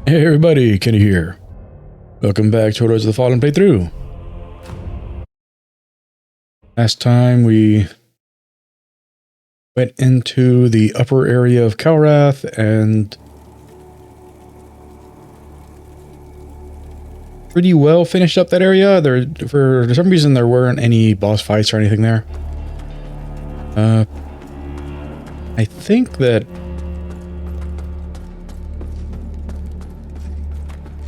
Hey everybody, Kenny here. Welcome back to Heroes of the Fallen playthrough. Last time we went into the upper area of Kalrath and pretty well finished up that area. For some reason there weren't any boss fights or anything there. I think that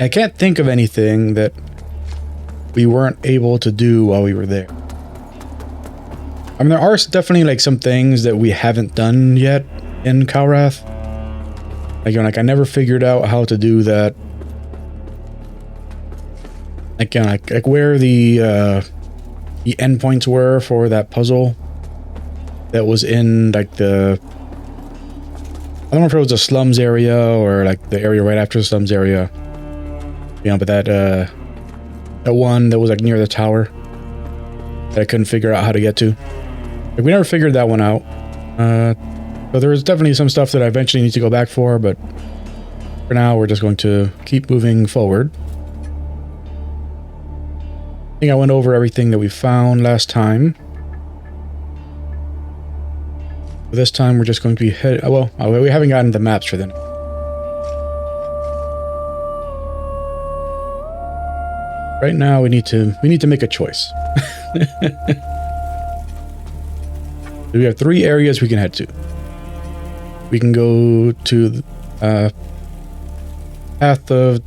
I can't think of anything that we weren't able to do while we were there. I mean, there are definitely like some things that we haven't done yet in Kalrath. Like I never figured out how to do that. Again, like where the endpoints were for that puzzle that was in like the, I don't know if it was the slums area or like the area right after the slums area. You know, but that one that was like near the tower that I couldn't figure out how to get to. Like, we never figured that one out. So there was definitely some stuff that I eventually need to go back for, but for now we're just going to keep moving forward. I think I went over everything that we found last time. This time we're just going to be well, we haven't gotten the maps for them. Right now we need to make a choice. We have 3 areas we can head to. We can go to the Path of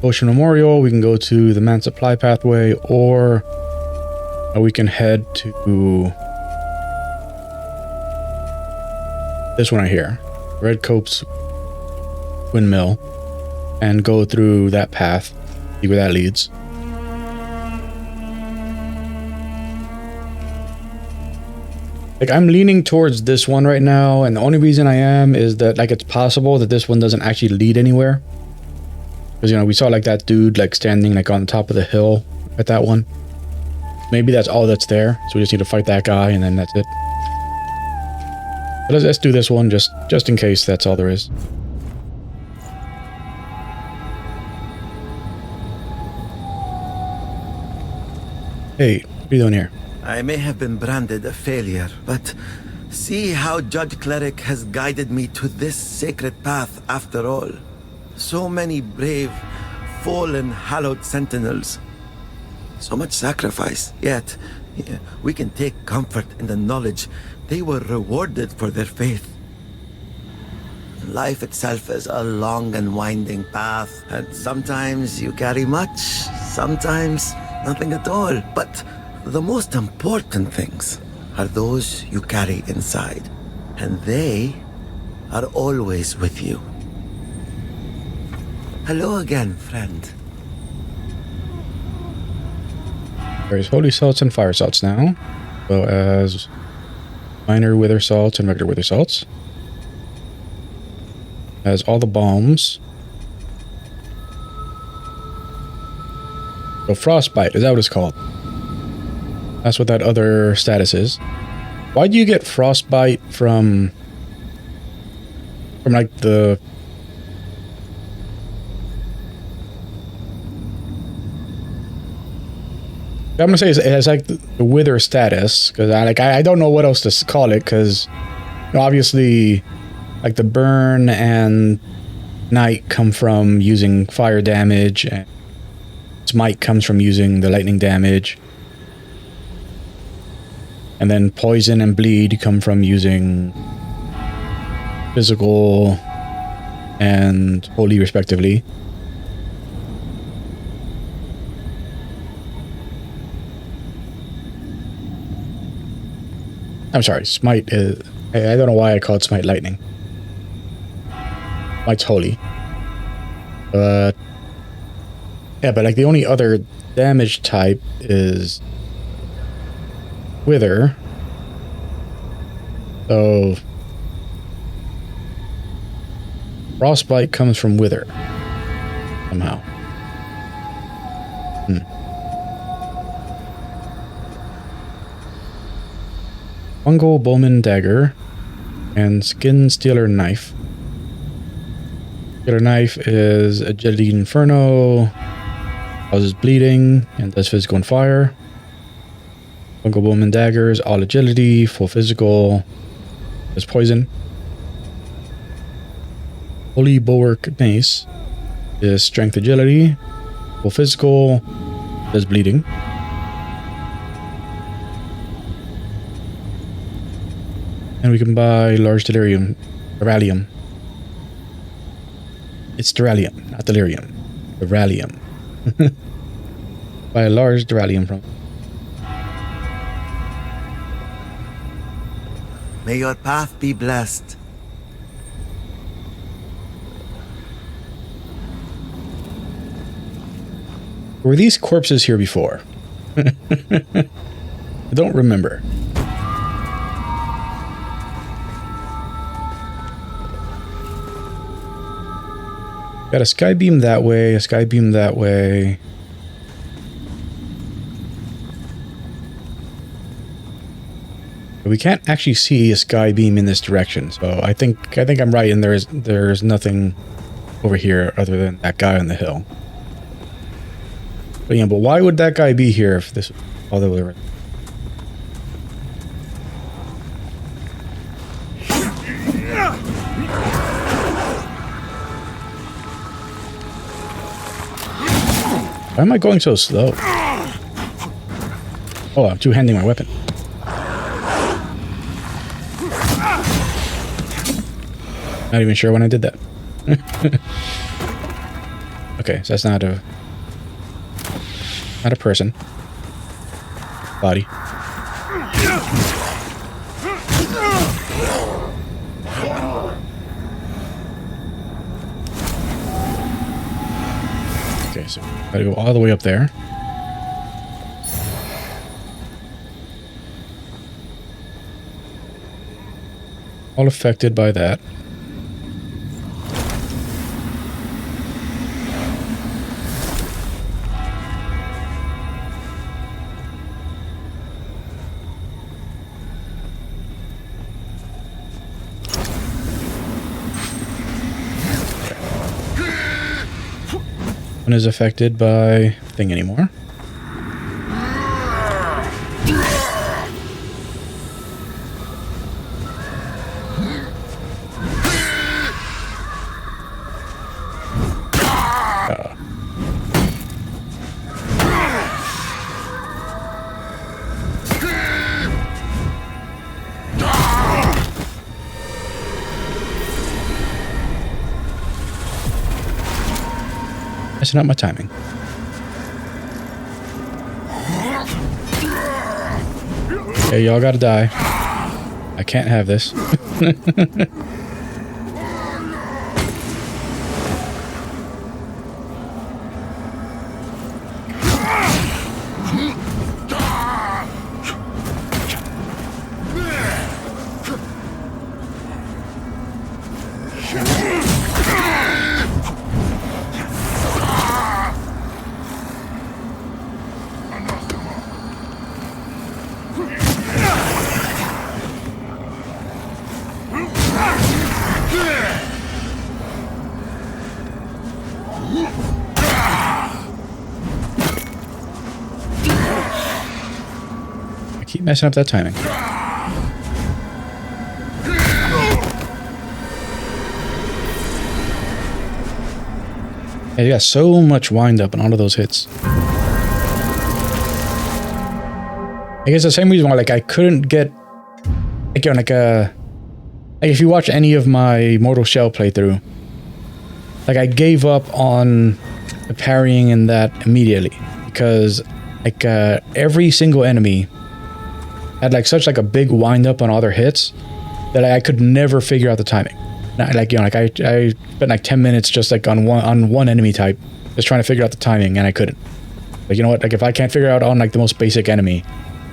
Ocean Memorial, we can go to the Man Supply Pathway, or we can head to this one right here, Red Cope's Windmill, and go through that path, see where that leads. Like, I'm leaning towards this one right now, and the only reason I am is that, like, it's possible that this one doesn't actually lead anywhere. Because, you know, we saw, like, that dude, like, standing, like, on top of the hill at that one. Maybe that's all that's there, so we just need to fight that guy, and then that's it. But let's do this one, just in case that's all there is. Hey, what are you doing here? I may have been branded a failure, but see how Judge Cleric has guided me to this sacred path after all. So many brave, fallen, hallowed sentinels. So much sacrifice, yet we can take comfort in the knowledge they were rewarded for their faith. Life itself is a long and winding path, and sometimes you carry much, sometimes nothing at all, but the most important things are those you carry inside, and they are always with you. Hello again, friend. There's holy salts and fire salts now, as well as minor wither salts and regular wither salts. Has all the bombs. So frostbite, is that what it's called? That's what that other status is. Why do you get frostbite from like the... I'm gonna say it has like the wither status, because I don't know what else to call it, because obviously like the burn and night come from using fire damage, and smite comes from using the lightning damage. And then poison and bleed come from using physical and holy, respectively. I'm sorry, smite is... I don't know why I call it smite lightning. Smite's holy. But... yeah, but like the only other damage type is wither. So frostbite comes from wither somehow. Fungal Bowman dagger and skin stealer knife. Killer Knife is Agility Inferno, causes bleeding, and does physical and fire. Fungal Bowman Daggers, all agility, full physical, does poison. Holy Bulwark Mace is strength agility, full physical, does bleeding. And we can buy large delirium, Duralium. It's Duralium, not delirium. Duralium. Buy a large Duralium from. May your path be blessed. Were these corpses here before? I don't remember. Got a sky beam that way, a sky beam that way. We can't actually see a sky beam in this direction, so I think I'm right, and there's nothing over here other than that guy on the hill. But yeah, but why would that guy be here if this all the way around? Why am I going so slow? Oh, I'm two-handing my weapon. Not even sure when I did that. Okay, so that's not a person. Body. Okay, so gotta go all the way up there. All affected by that. One is affected by thing anymore. Messing up my timing. Okay, y'all gotta die. I can't have this. Keep messing up that timing. Yeah, you got so much wind up on all of those hits. I guess the same reason why like I couldn't get like if you watch any of my Mortal Shell playthrough, like I gave up on parrying in that immediately because like every single enemy had like such like a big wind up on all their hits that I could never figure out the timing. Like, you know, like I spent like 10 minutes just like on one enemy type, just trying to figure out the timing, and I couldn't. Like, you know what? Like if I can't figure out on like the most basic enemy,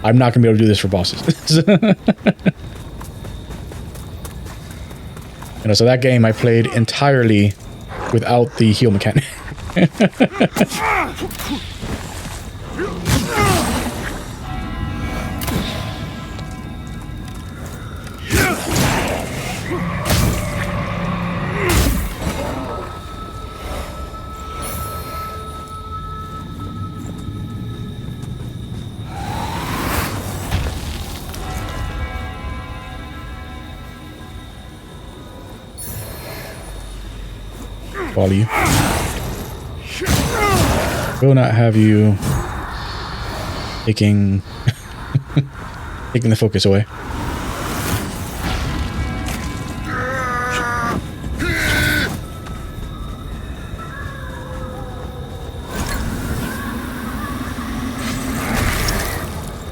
I'm not gonna be able to do this for bosses. You know, so that game I played entirely without the heal mechanic. Follow you. Will not have you taking taking the focus away.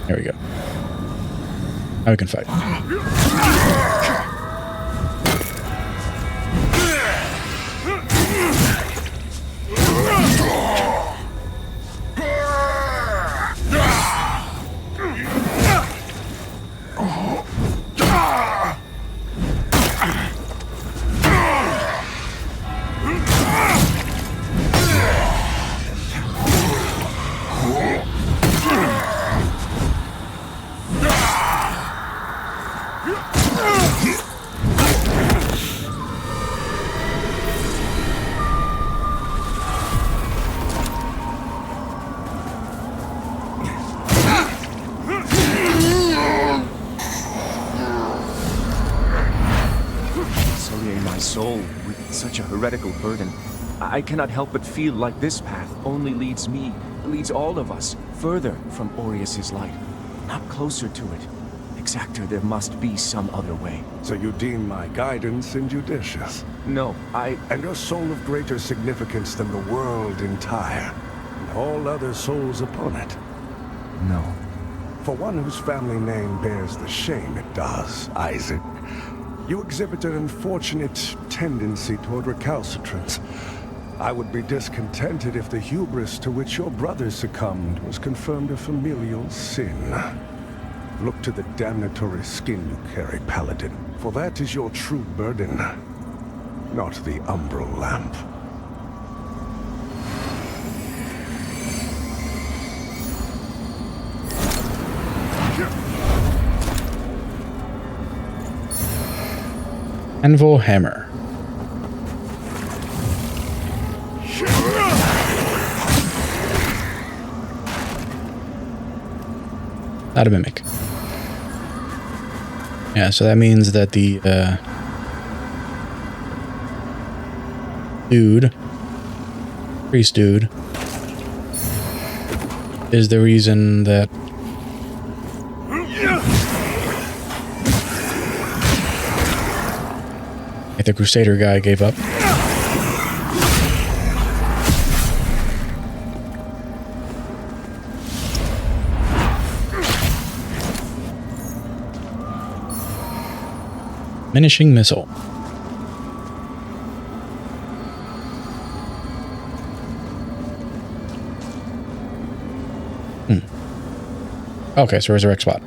There we go. Now we can fight. Heretical burden. I cannot help but feel like this path only leads me, leads all of us, further from Aureus's light, not closer to it. Exactor, there must be some other way. So you deem my guidance injudicious? No, And your soul of greater significance than the world entire, and all other souls upon it? No. For one whose family name bears the shame it does, Isaac, you exhibit an unfortunate tendency toward recalcitrance. I would be discontented if the hubris to which your brother succumbed was confirmed a familial sin. Look to the damnatory skin you carry, Paladin, for that is your true burden, not the umbral lamp. Anvil hammer. Not a mimic. Yeah, so that means that the priest dude, is the reason that the Crusader guy gave up. Diminishing missile. Okay, so resurrect spot.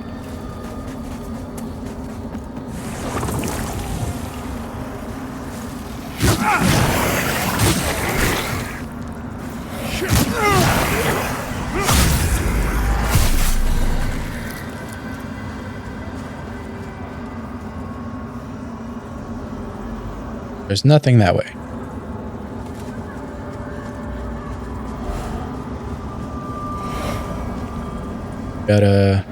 There's nothing that way. Gotta...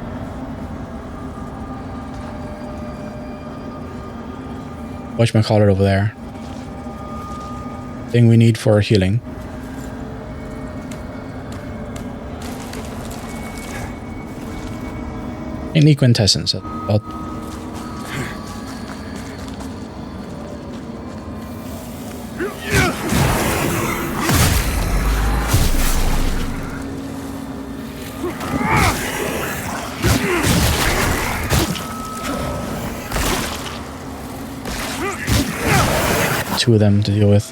whatchamacallit over there. Thing we need for healing. In quintessence. Two of them to deal with.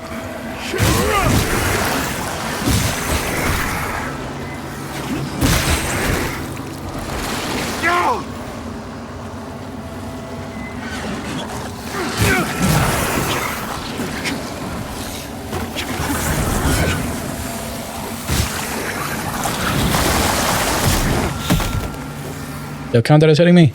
Yo, count that as hitting me.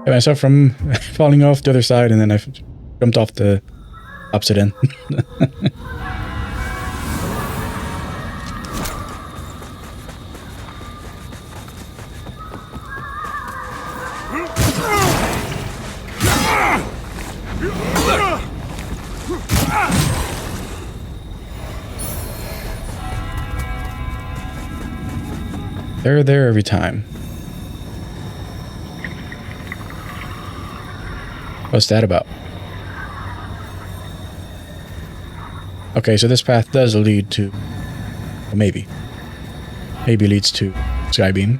Got myself from falling off the other side, and then I jumped off the opposite end. They're there every time. What's that about? Okay, so this path does lead to... Well, maybe. Maybe leads to Skybeam.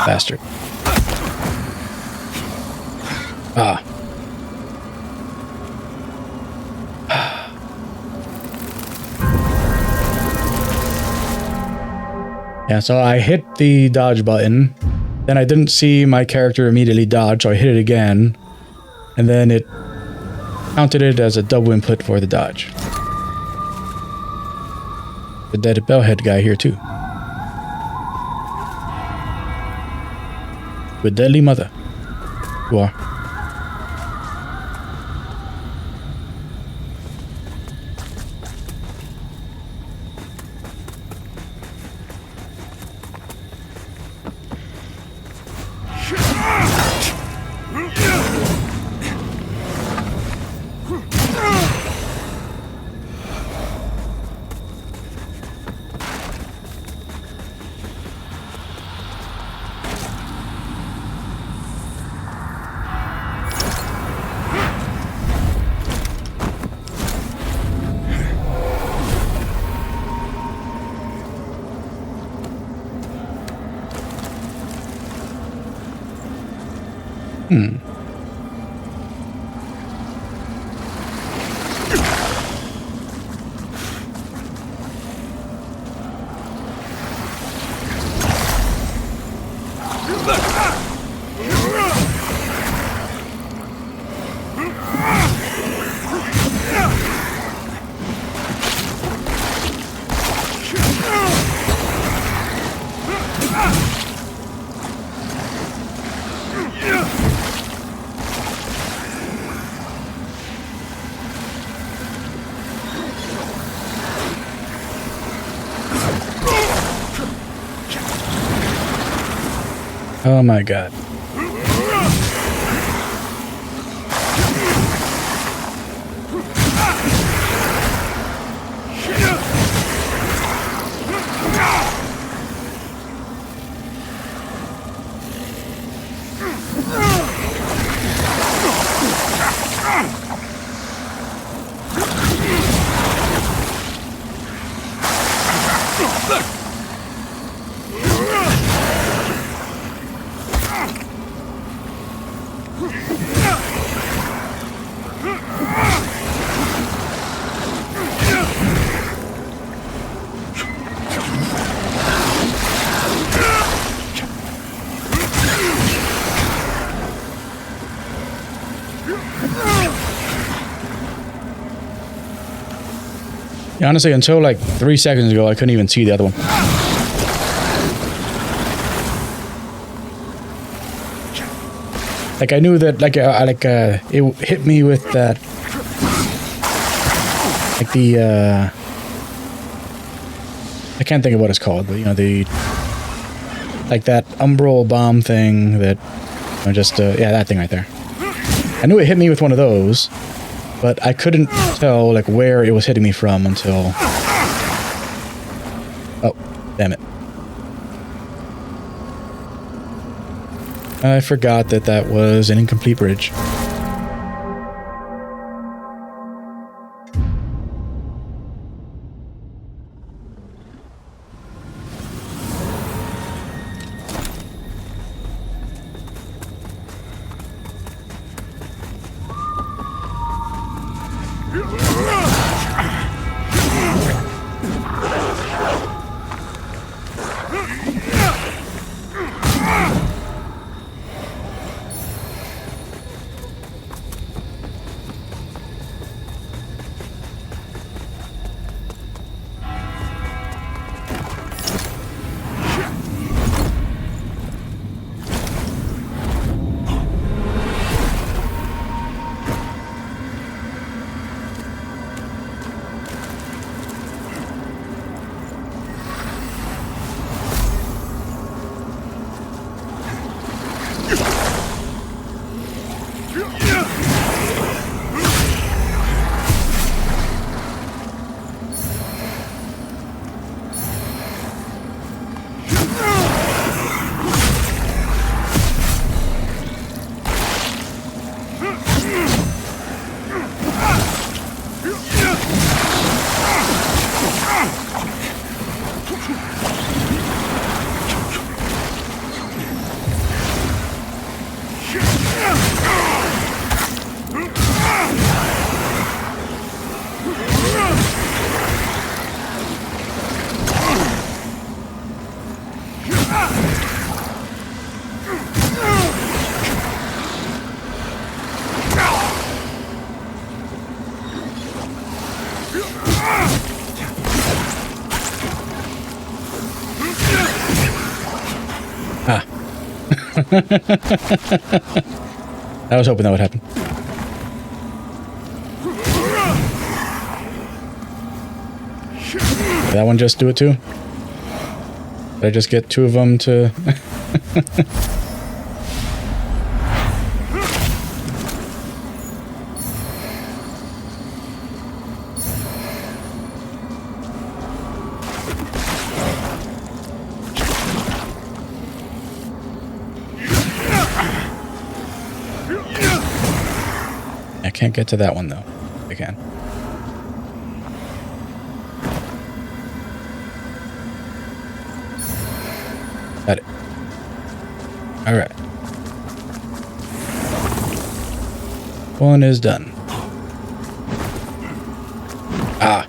Bastard. Ah. Yeah, so I hit the dodge button, then I didn't see my character immediately dodge, so I hit it again, and then it counted it as a double input for the dodge. The dead bellhead guy here too. With deadly mother. You are. Oh my god. Yeah, honestly, until like 3 seconds ago, I couldn't even see the other one. Like I knew that, it hit me with that, like the, I can't think of what it's called, but you know, like that umbral bomb thing that, yeah, that thing right there. I knew it hit me with one of those, but I couldn't tell like where it was hitting me from until... Oh, damn it. I forgot that that was an incomplete bridge. I was hoping that would happen. Did that one just do it too? Did I just get two of them to... I can't get to that one though. I can. Got it. All right. One is done. Ah.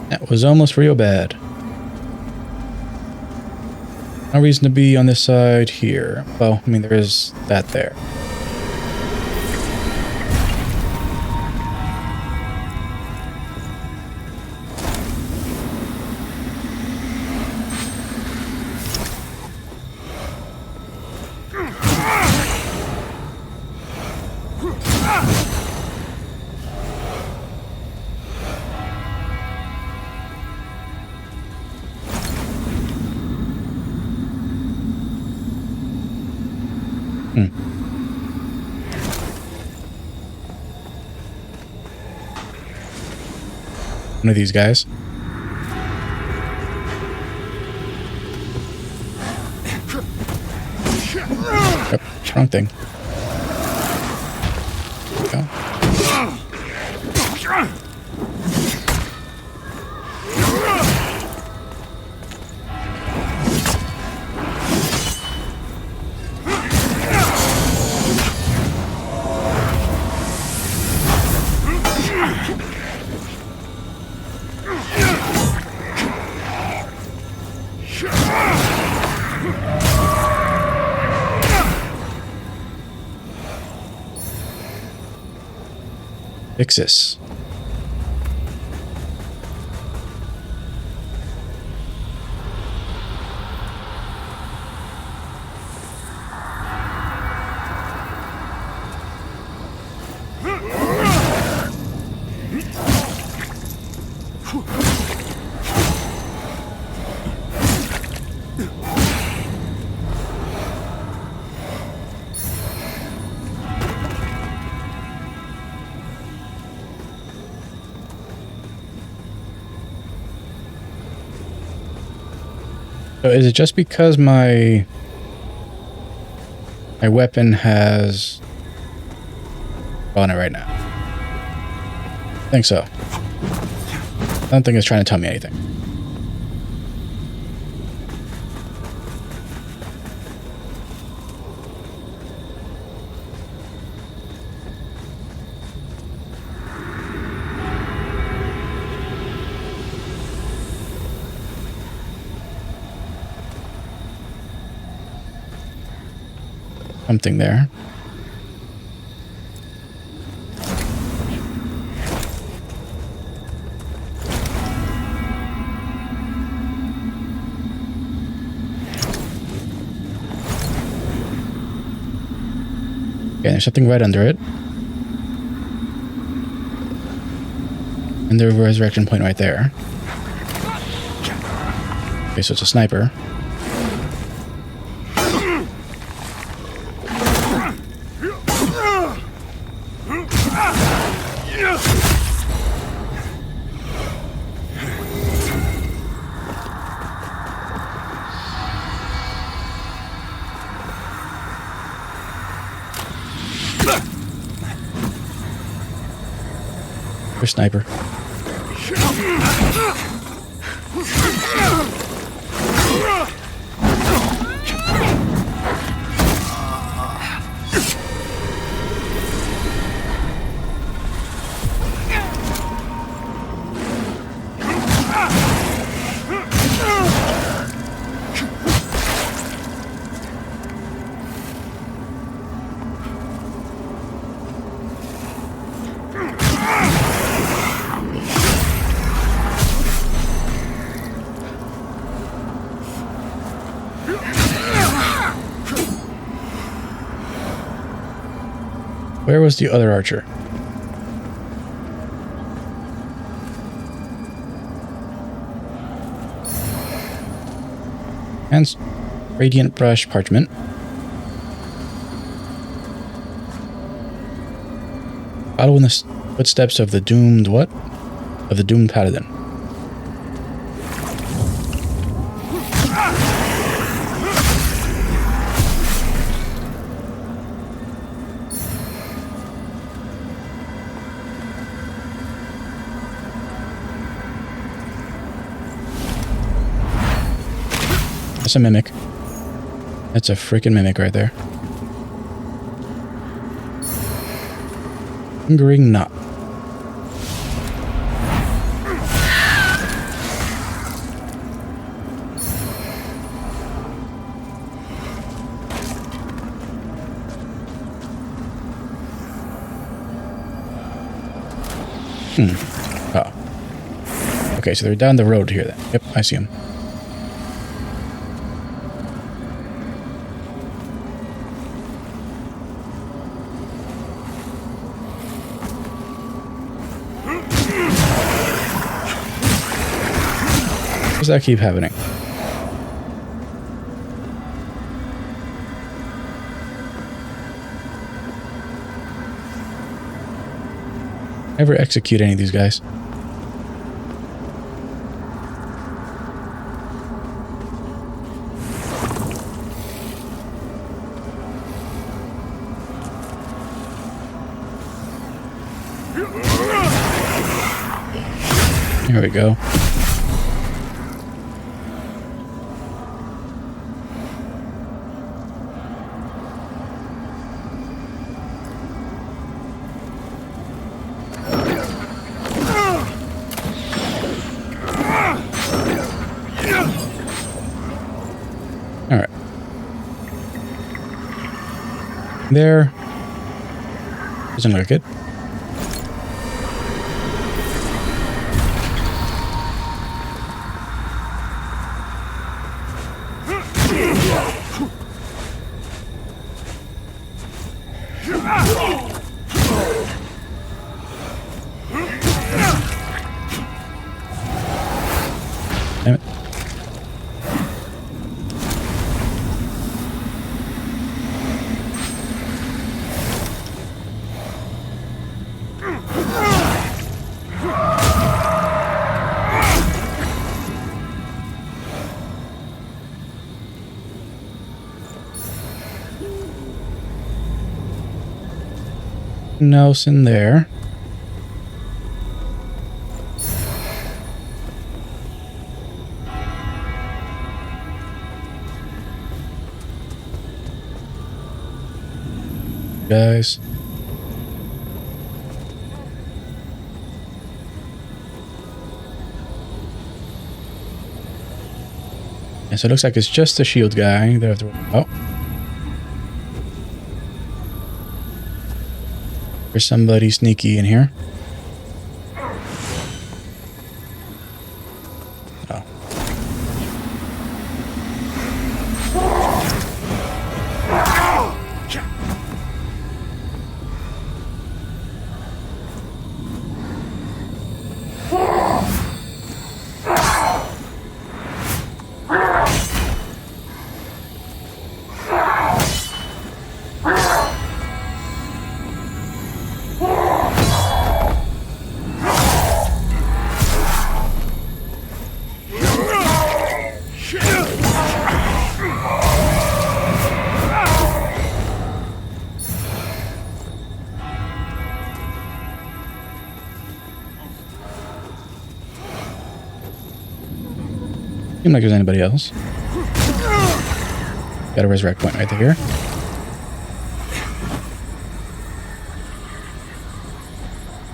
That was almost real bad. No reason to be on this side here. Well, I mean, there is that there. One of these guys. Yep, wrong thing. There we go. Fix this. So is it just because my weapon has on it right now? I think so. I don't think it's trying to tell me anything. Something there. Okay, there's something right under it. And the resurrection point right there. Okay, so it's a sniper. Sniper. Where was the other archer? And radiant brush parchment. Follow in the footsteps of the doomed what? Of the doomed paladin. That's a mimic. That's a freaking mimic right there. Lingering knot. Oh. Okay, so they're down the road here then. Yep, I see them. Does that keep happening? Never execute any of these guys. Here we go. Alright. There. Doesn't look good. Damn it. Nothing else in there. Guys. And so it looks like it's just the shield guy that I have to worry about. There's somebody sneaky in here. Oh. Seems like there's anybody else. Got a resurrect point right there.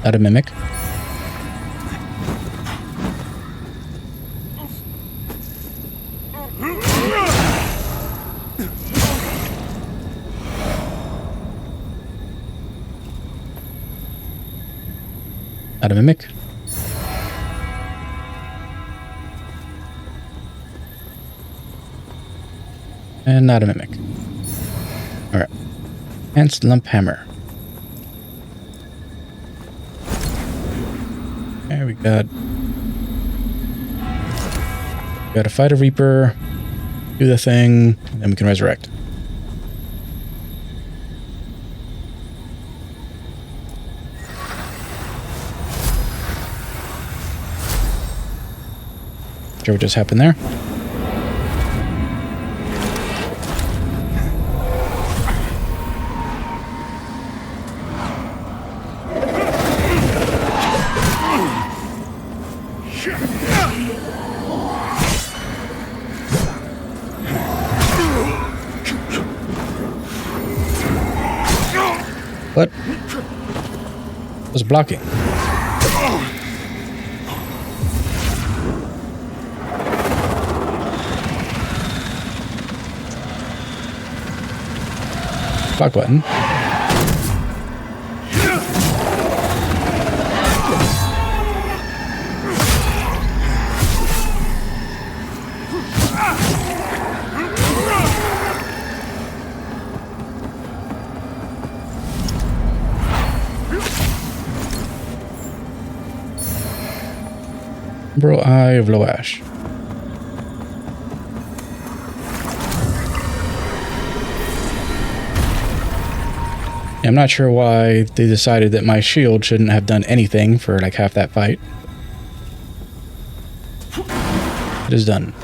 Not a mimic. Not a mimic. And not a mimic. Alright. Hence lump hammer. Okay, we got to fight a Reaper, do the thing, and then we can resurrect. Sure what just happened there. What? Was blocking. Block button. Bro, Eye of Loash. I'm not sure why they decided that my shield shouldn't have done anything for like half that fight. It is done.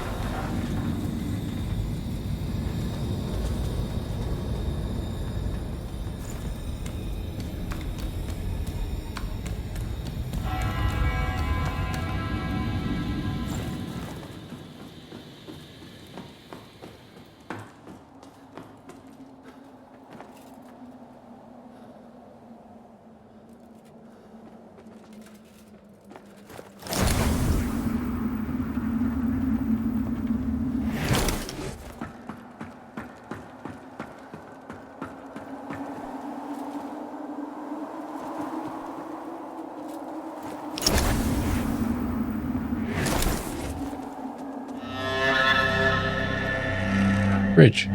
Bridge.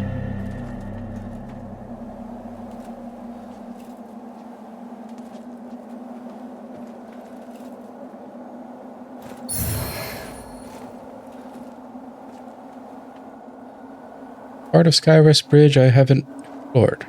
Part of Skywest Bridge I haven't explored.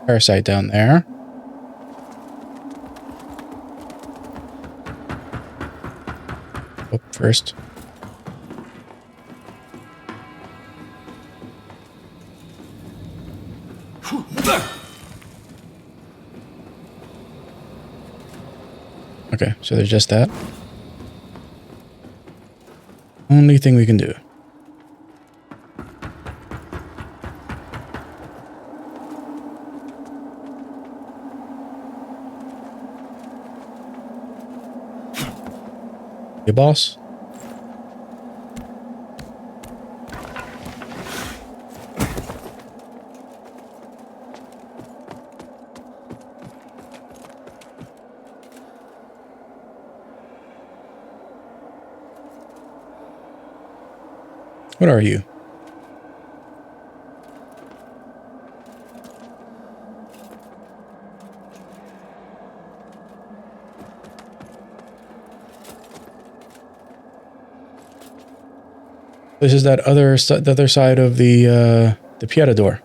Parasite down there. first. Okay, so there's just that. Only thing we can do. Hey, boss. What are you? This is that the other side of the Pieta door.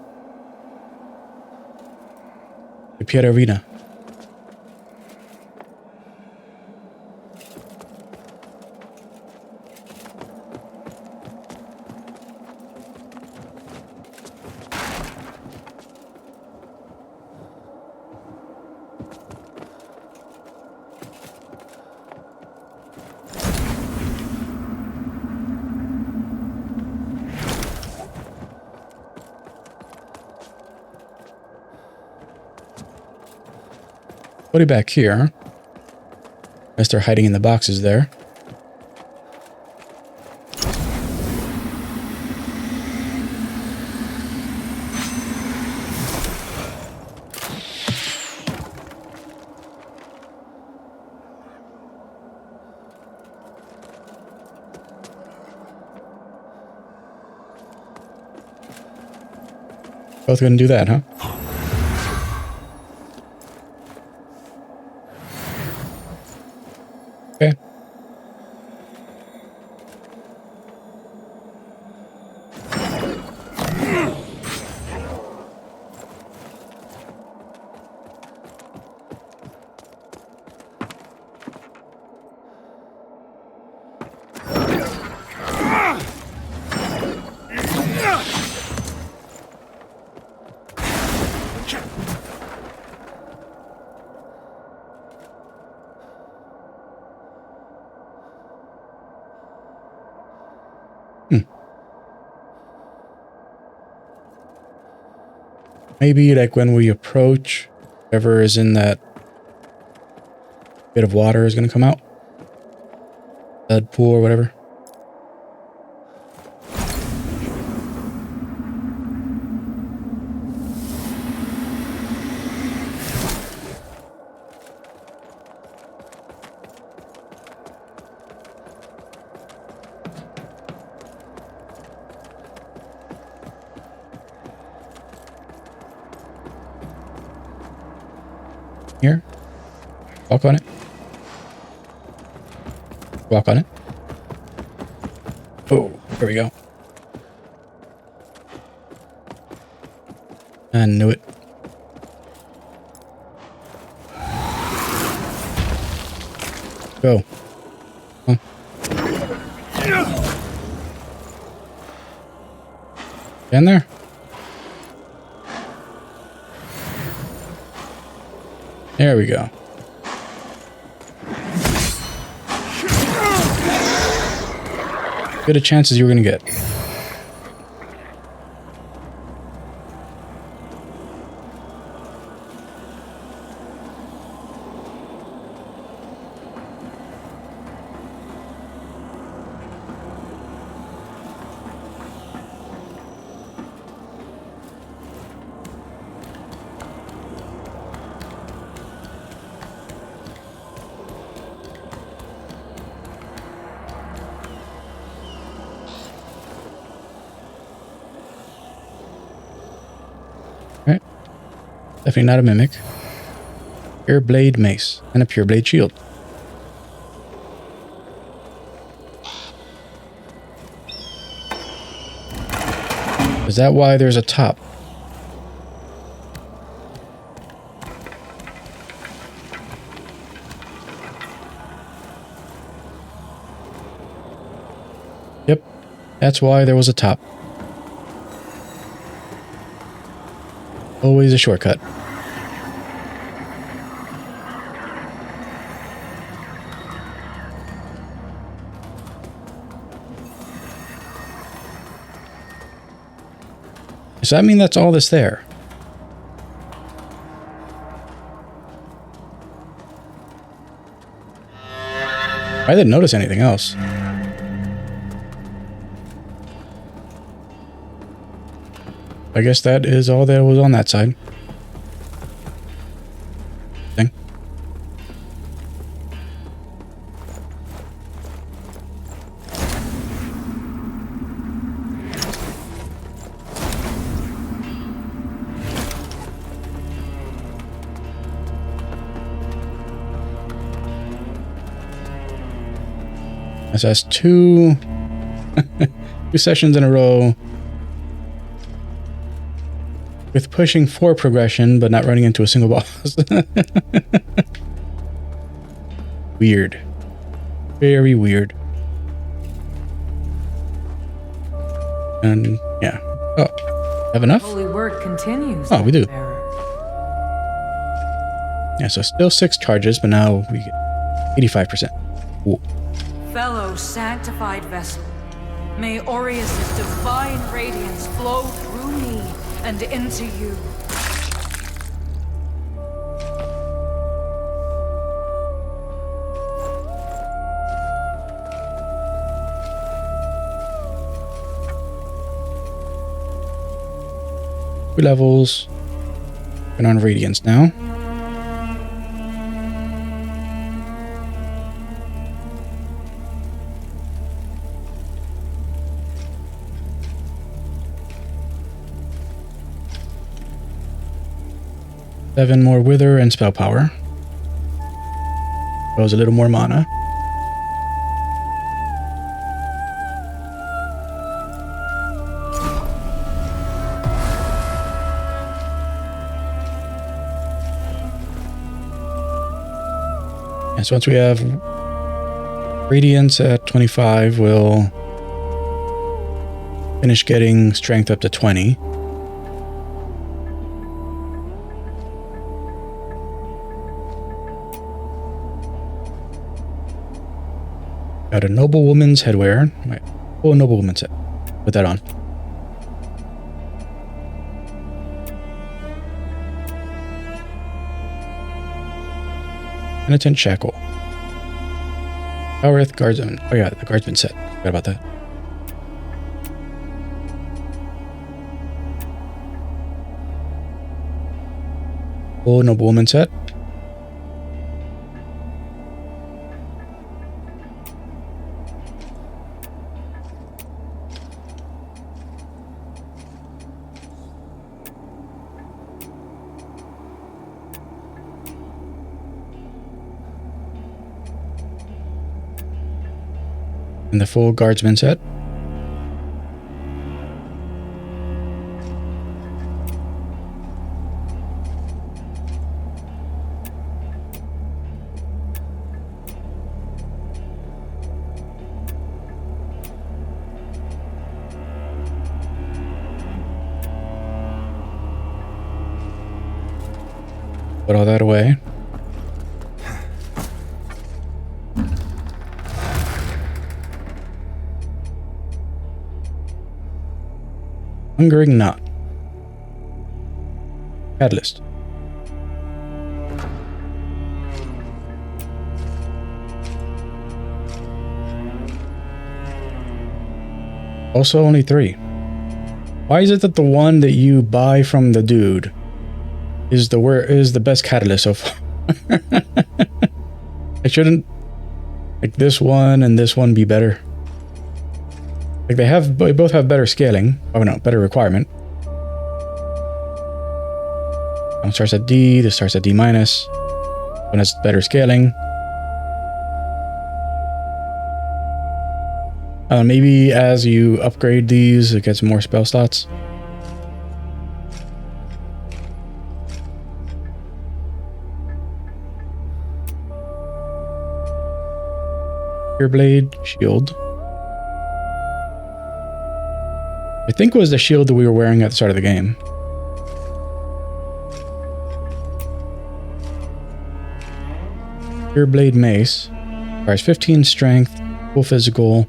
The Pieta Arena. Put it back here. Unless they're hiding in the boxes there. Both gonna do that, huh? Okay. Maybe like when we approach, whatever is in that bit of water is going to come out. That pool or whatever. Here. Walk on it. Walk on it. Oh, there we go. I knew it. Go. Huh. Get in there. There we go. Good a chance as you were going to get. Right. Definitely not a mimic. Pure blade mace and a pure blade shield. Is that why there's a top? That's why there was a top. Always a shortcut. Does that mean that's all that's there? I didn't notice anything else. I guess that is all that was on that side. Thing. That's two sessions in a row with pushing for progression, but not running into a single boss. Weird. Very weird. And yeah. Oh, have enough? Holy work continues. Oh, we do. Bearer. Yeah, so still 6 charges, but now we get 85%. Ooh. Fellow sanctified vessel, may Aureus' divine radiance flow through me and into you. Two levels. And on radiance now. Seven more wither and spell power. Throws a little more mana. And so once we have radiance at 25, we'll finish getting strength up to 20. Got a noblewoman's headwear. Right. Oh, a noblewoman's head. Put that on. Penitent shackle. Powereth guardsman. Oh yeah, the guardsman set. Forgot about that. Oh, noblewoman set. And the full guardsman set. Put all that away. Hungering knot. Catalyst. Also only 3. Why is it that the one that you buy from the dude is the best catalyst so far? It shouldn't like this one and this one be better. Like they both have better scaling. Oh no, better requirement. One starts at D, this starts at D minus. One has better scaling. Maybe as you upgrade these, it gets more spell slots. Blade, shield. I think was the shield that we were wearing at the start of the game. Pure Blade Mace. Requires 15 strength, full physical,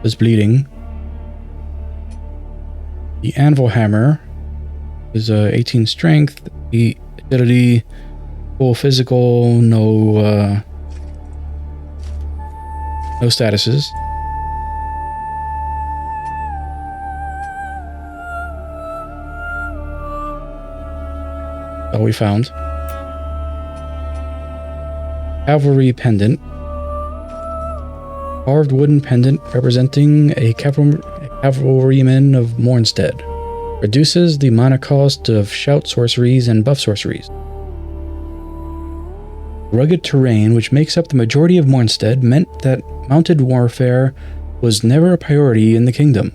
is bleeding. The Anvil Hammer is 18 strength, the agility, full physical, no statuses. All we found. Cavalry Pendant. Carved wooden pendant representing a cavalryman of Mornstead. Reduces the mana cost of shout sorceries and buff sorceries. Rugged terrain, which makes up the majority of Mornstead, meant that mounted warfare was never a priority in the kingdom.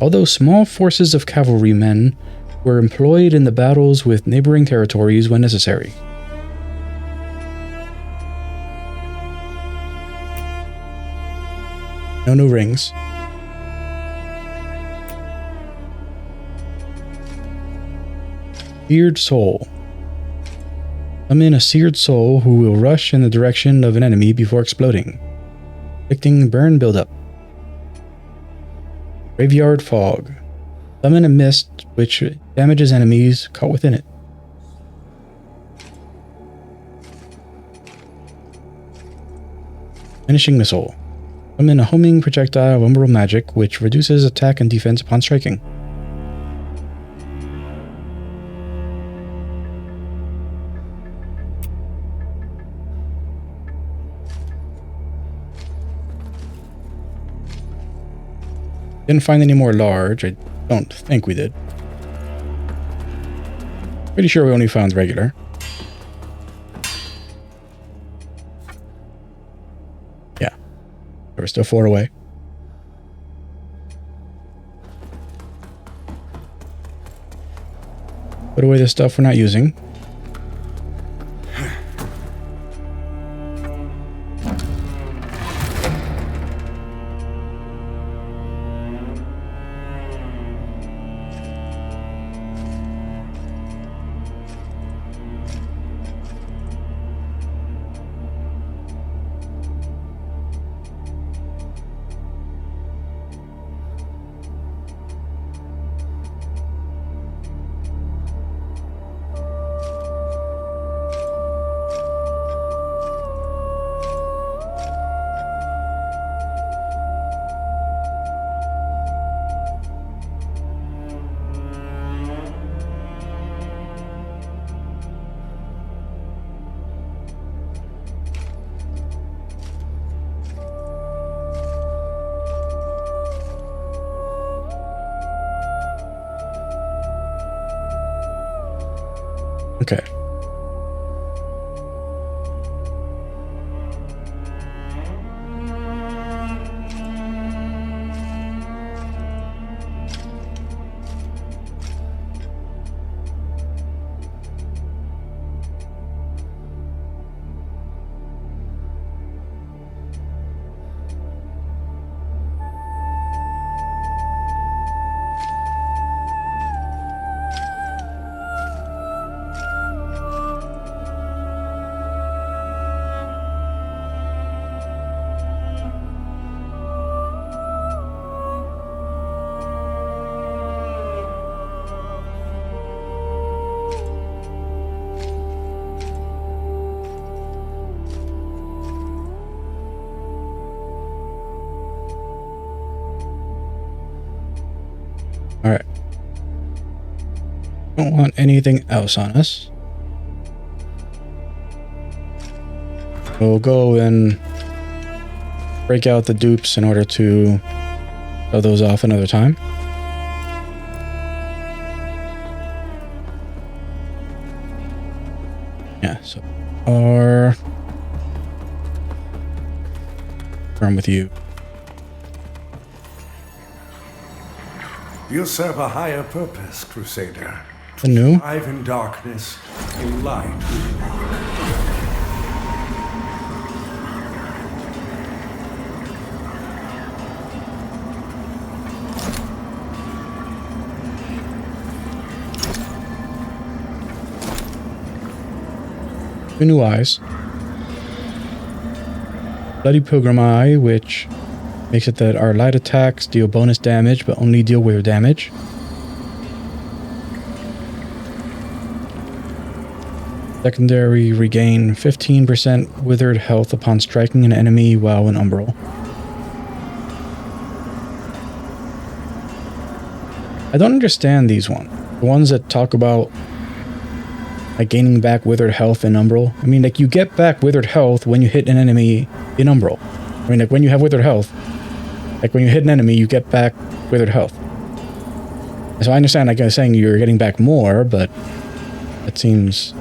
Although small forces of cavalrymen were employed in the battles with neighboring territories when necessary. No new rings. Seared Soul. Summon a seared soul who will rush in the direction of an enemy before exploding. Inflicting burn buildup. Graveyard Fog. Summon a mist which damages enemies caught within it. Finishing Missile. Summon a homing projectile of umbral magic which reduces attack and defense upon striking. Didn't find any more large. I don't think we did. Pretty sure we only found regular. Yeah. We're still 4 away. Put away the stuff we're not using. Okay. Alright. Don't want anything else on us. We'll go and break out the dupes in order to show those off another time. Yeah, so our firm with you. You serve a higher purpose, Crusader. The new? Thrive in darkness, in light. 2 new eyes. Bloody Pilgrim Eye, which makes it that our light attacks deal bonus damage, but only deal wither damage. Secondary, regain 15% withered health upon striking an enemy while in Umbral. I don't understand these ones. The ones that talk about like gaining back withered health in Umbral. I mean, like you get back withered health when you hit an enemy in Umbral. I mean, like when you have withered health, like when you hit an enemy, you get back withered health. So I understand, like I was saying, you're getting back more, but it seems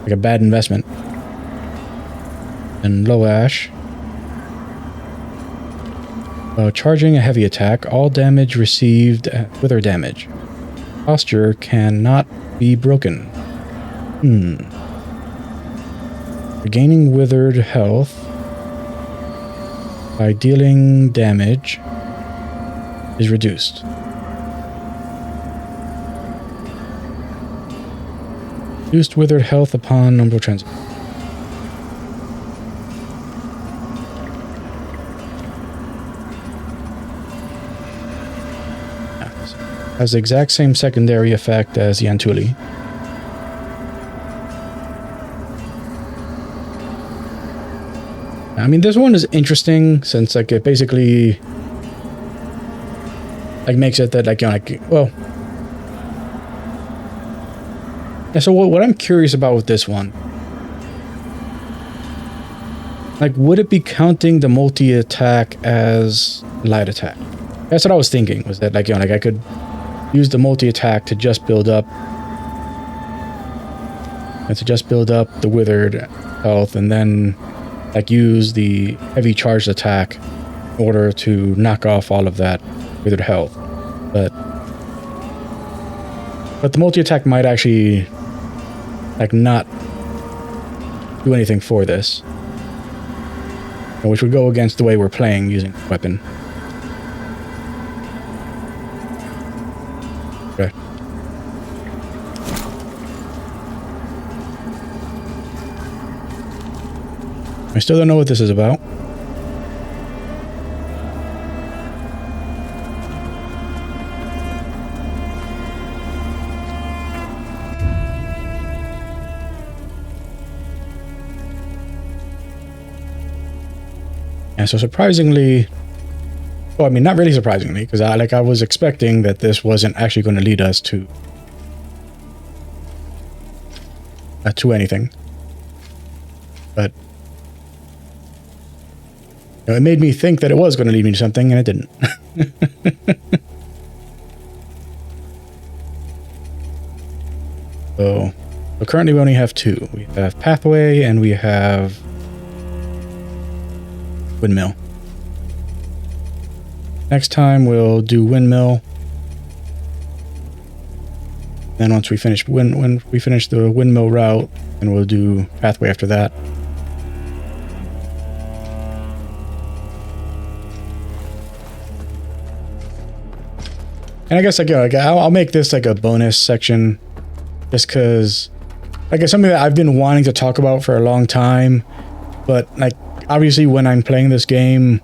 like a bad investment. And Low Ash. Charging a heavy attack, all damage received at wither damage. Posture cannot be broken. Regaining withered health by dealing damage is reduced. Reduced withered health upon Umbral transit. Has the exact same secondary effect as Yantuli. I mean, this one is interesting since like it basically like makes it that like, you know, like, well, yeah, so what I'm curious about with this one, like, would it be counting the multi-attack as light attack? That's what I was thinking, was that like, you know, like I could use the multi-attack to just build up the withered health, and then like use the heavy charged attack in order to knock off all of that withered health. But the multi-attack might actually like not do anything for this, which would go against the way we're playing using the weapon. Okay. I still don't know what this is about. And so surprisingly, well, I mean, not really surprisingly, because I was expecting that this wasn't actually going to lead us to anything. But you know, it made me think that it was going to lead me to something, and it didn't. So currently we only have 2. We have Pathway and we have Windmill. Next time we'll do Windmill. Then once we finish when we finish the Windmill route, then we'll do Pathway after that. And I guess like, I'll make this like a bonus section, just because like it's something that I've been wanting to talk about for a long time, but like obviously when I'm playing this game,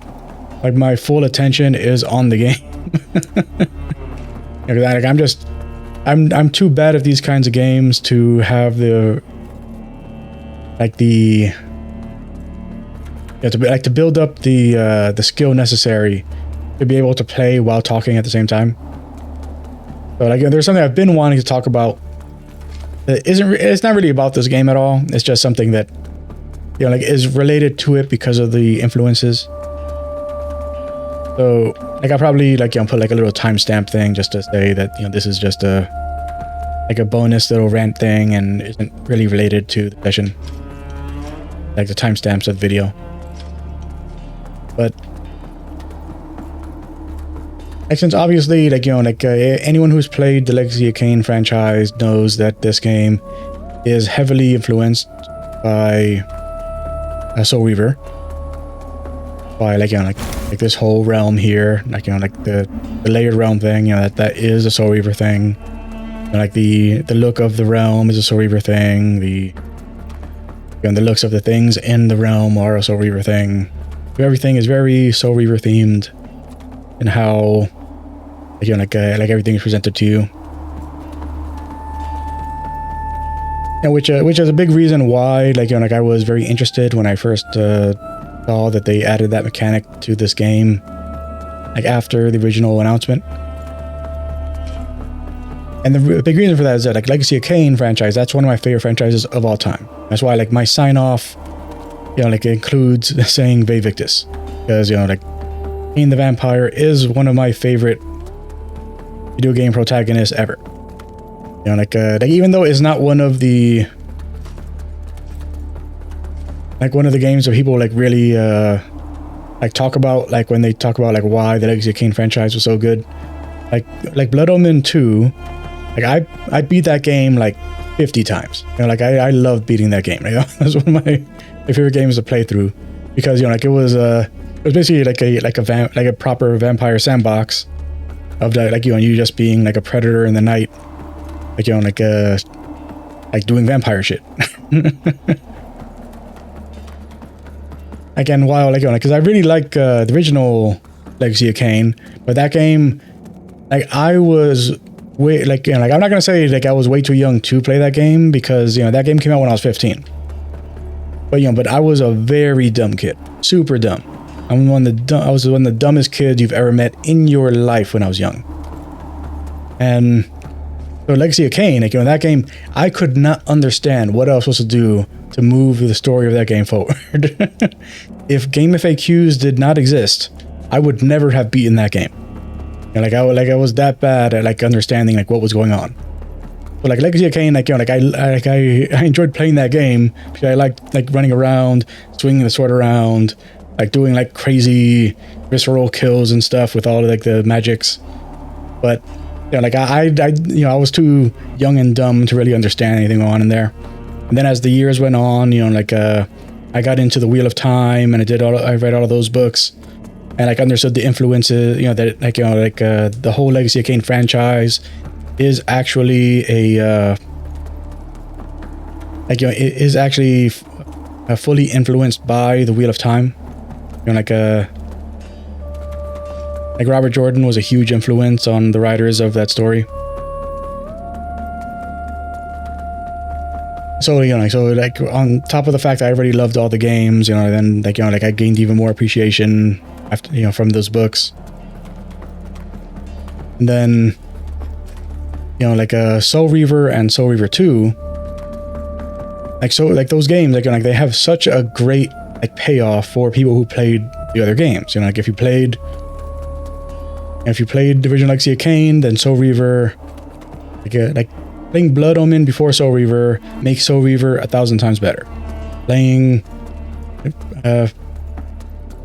like my full attention is on the game. Like I'm too bad at these kinds of games to have to build up the skill necessary to be able to play while talking at the same time. So like there's something I've been wanting to talk about that it's not really about this game at all. It's just something that, you know, like is related to it because of the influences. So like I probably like, you know, put like a little timestamp thing just to say that, you know, this is just a bonus little rant thing and isn't really related to the session, like the timestamps of the video. But like, since obviously, like, you know, like anyone who's played the Legacy of Kain franchise knows that this game is heavily influenced by Soul Reaver, by like, you know, like this whole realm here, like, you know, like the layered realm thing, you know, that is a Soul Reaver thing. And like the look of the realm is a Soul Reaver thing. and the looks of the things in the realm are a Soul Reaver thing. Everything is very Soul Reaver themed, and how like everything is presented to you. And which is a big reason why I was very interested when I first saw that they added that mechanic to this game, after the original announcement. And the big reason for that is that Legacy of Kain franchise, that's one of my favorite franchises of all time. That's why my sign off, includes saying Ve Victis, because Kain the Vampire is one of my favorite video game protagonists ever. Even though it's not one of the games that people really talk about, when they talk about why the Legacy of Kain franchise was so good, like Blood Omen 2, I beat that game 50 times. I love beating that game. That's one of my favorite games to play through, because it was basically a proper vampire sandbox of you just being a predator in the night, doing vampire shit. Again, while because I really like the original Legacy of Kain, but that game, I was way I'm not gonna say I was way too young to play that game, because that game came out when I was 15. But I was a very dumb kid, super dumb. I was one of the dumbest kids you've ever met in your life when I was young. And so Legacy of Kain, that game, I could not understand what I was supposed to do to move the story of that game forward. If game FAQs did not exist, I would never have beaten that game. I was that bad at understanding what was going on. But Legacy of Kain, I enjoyed playing that game because I liked running around, swinging the sword around, doing crazy visceral kills and stuff with all of the magics. But I was too young and dumb to really understand anything going on in there. And then as the years went on, I got into the Wheel of Time, and I read all of those books, and understood the influences, that the whole Legacy of Kain franchise is actually fully influenced by the Wheel of Time. Robert Jordan was a huge influence on the writers of that story. So on top of the fact that I already loved all the games, then I gained even more appreciation after from those books. And then Soul Reaver and Soul Reaver 2, those games, they have such a great payoff for people who played the other games. If you played the original Legacy of Kain, then Soul Reaver, playing Blood Omen before Soul Reaver makes Soul Reaver 1,000 times better. Playing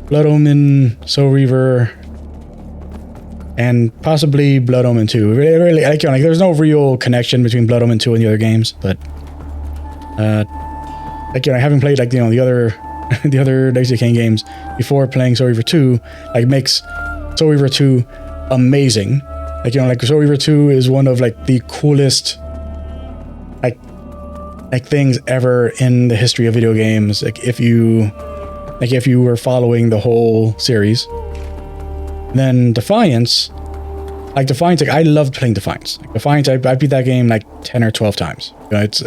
Blood Omen, Soul Reaver, and possibly Blood Omen 2. Really, there's no real connection between Blood Omen 2 and the other games, but having played the other the other Legacy of Kain games before playing Soul Reaver 2, makes Soul Reaver 2 amazing. Soul Reaver 2 is one of the coolest things ever in the history of video games. If you were following the whole series. Then Defiance, I loved playing Defiance. Defiance, I beat that game 10 or 12 times. It's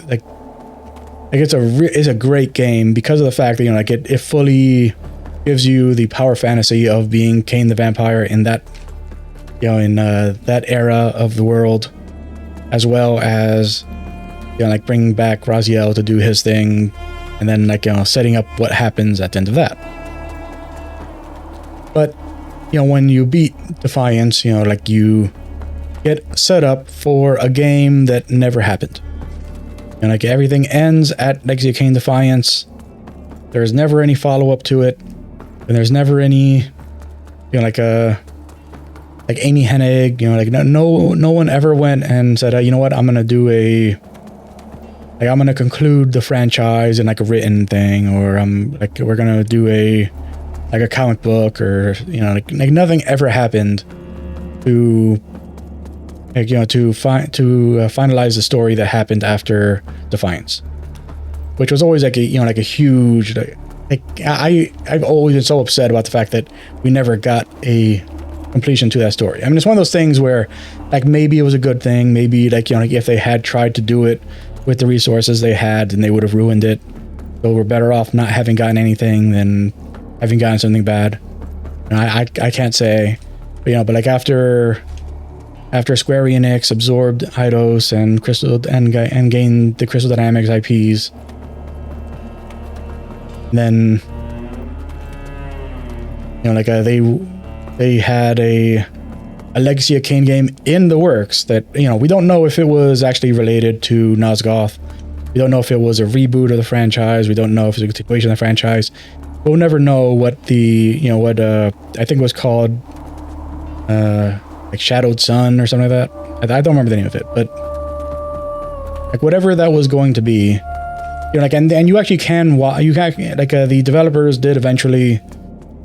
it's a great game because of the fact that it fully gives you the power fantasy of being Kain the Vampire in that that era of the world, as well as bringing back Raziel to do his thing, and then setting up what happens at the end of that. But when you beat Defiance, you get set up for a game that never happened. And everything ends at Legacy of Kain Defiance. There's never any follow-up to it, and there's never any Amy Hennig, no one ever went and said, you know what, I'm gonna conclude the franchise in a written thing, or we're gonna do a comic book, or nothing ever happened to finalize the story that happened after Defiance. which was always like a, you know, like a huge, like I've always been so upset about the fact that we never got a completion to that story. I mean, it's one of those things where, like, maybe it was a good thing, maybe, like, you know, like if they had tried to do it with the resources they had, then they would have ruined it. So we're better off not having gotten anything than having gotten something bad. And I can't say, but, you know, but like after Square Enix absorbed Eidos and gained the Crystal Dynamics IPs, then, you know, like they had a Legacy of Kain game in the works that, you know, we don't know if it was actually related to Nosgoth. We don't know if it was a reboot of the franchise. We don't know if it's a continuation of the franchise. We'll never know what the, you know, what I think it was called, like Shadowed Sun or something like that. I don't remember the name of it, but like whatever that was going to be, you know, like, and you actually can, you can, like, the developers did eventually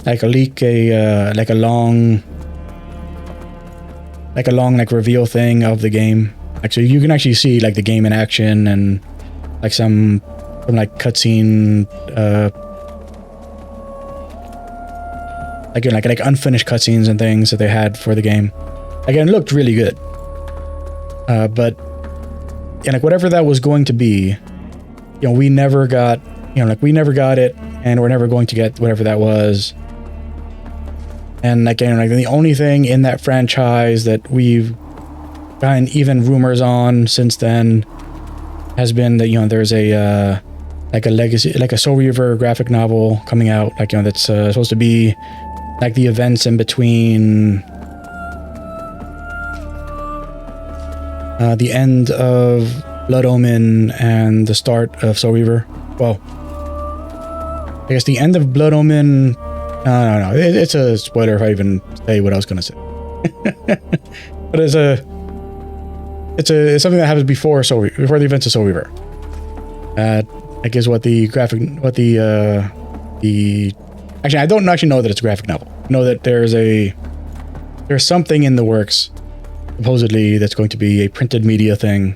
like leak a like a long like reveal thing of the game. Like, so you can actually see like the game in action and like some like cutscene, like unfinished cutscenes and things that they had for the game. Again, it looked really good. But and like whatever that was going to be, you know, we never got, you know, like we never got it, and we're never going to get whatever that was. And again, like the only thing in that franchise that we've gotten even rumors on since then has been that, you know, there's a like a legacy, like a Soul Reaver graphic novel coming out, like, you know, that's supposed to be like the events in between the end of Blood Omen and the start of Soul Reaver. Well, I guess the end of Blood Omen. No. It's a spoiler if I even say what I was going to say. But it's something that happens before the events of Soul Reaver. I guess actually, I don't actually know that it's a graphic novel. I know that there's something in the works, supposedly, that's going to be a printed media thing.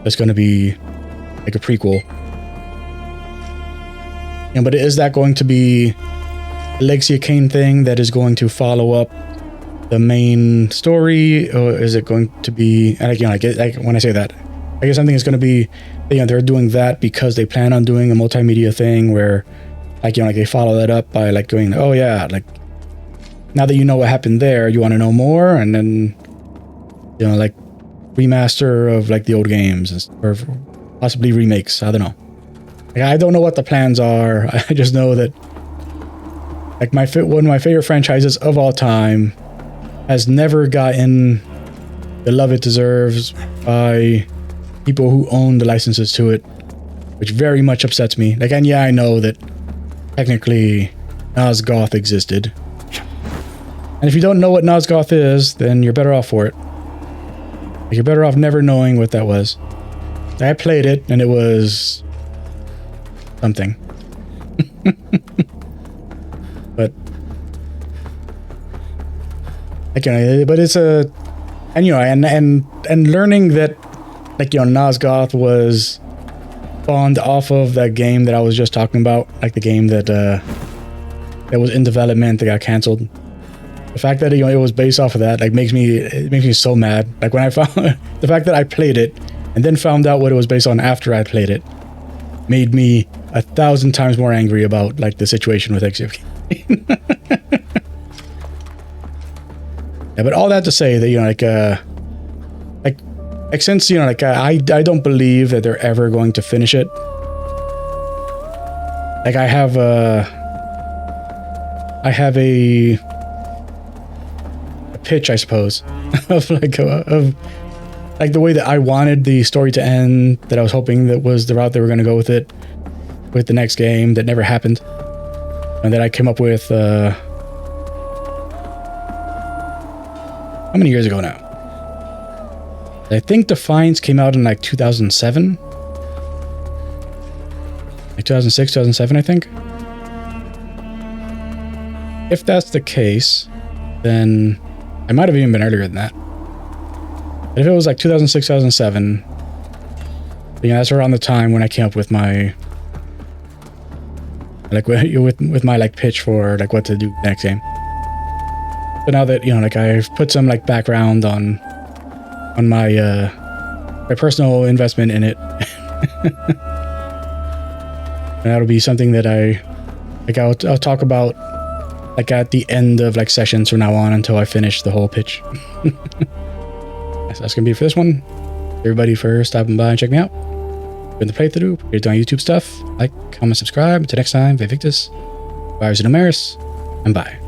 That's going to be like a prequel. You know, but is that going to be a Legacy of Kain thing that is going to follow up the main story, or is it going to be? And, you know, when I say that, I guess something is going to be, you know, they're doing that because they plan on doing a multimedia thing where, like, you know, like they follow that up by like going, oh yeah, like now that you know what happened there, you want to know more, and then, you know, like remaster of like the old games or possibly remakes. I don't know. Like, I don't know what the plans are. I just know that like one of my favorite franchises of all time has never gotten the love it deserves by people who own the licenses to it, which very much upsets me. Like, and yeah, I know that technically Nosgoth existed. And if you don't know what Nosgoth is, then you're better off for it. Like, you're better off never knowing what that was. I played it, and it was something. But like, you know, but it's and you know, and learning that, like, you know, Nosgoth was spawned off of that game that I was just talking about, like the game that was in development that got canceled. The fact that, you know, it was based off of that, like, makes me so mad. Like, when I found the fact that I played it and then found out what it was based on after I played it made me 1,000 times more angry about, like, the situation with XGF. Yeah, but all that to say that, you know, like since, you know, like I don't believe that they're ever going to finish it. Like, I have a pitch, I suppose, of the way that I wanted the story to end, that I was hoping that was the route they were going to go with it, with the next game, that never happened, and that I came up with how many years ago now? I think Defiance came out in like 2007, like 2006, 2007, I think. If that's the case, then I might have even been earlier than that. But if it was like 2006, 2007, Yeah, that's around the time when I came up with my like with my like pitch for like what to do next game. But now that, you know, like I've put some like background on my my personal investment in it, and that'll be something that I'll talk about like at the end of like sessions from now on until I finish the whole pitch. So that's gonna be it for this one. Everybody for stopping by and checking me out. In the playthrough, here's my YouTube stuff. Like, comment, subscribe. Until next time, Vivictus, Virus and Omeris, and bye.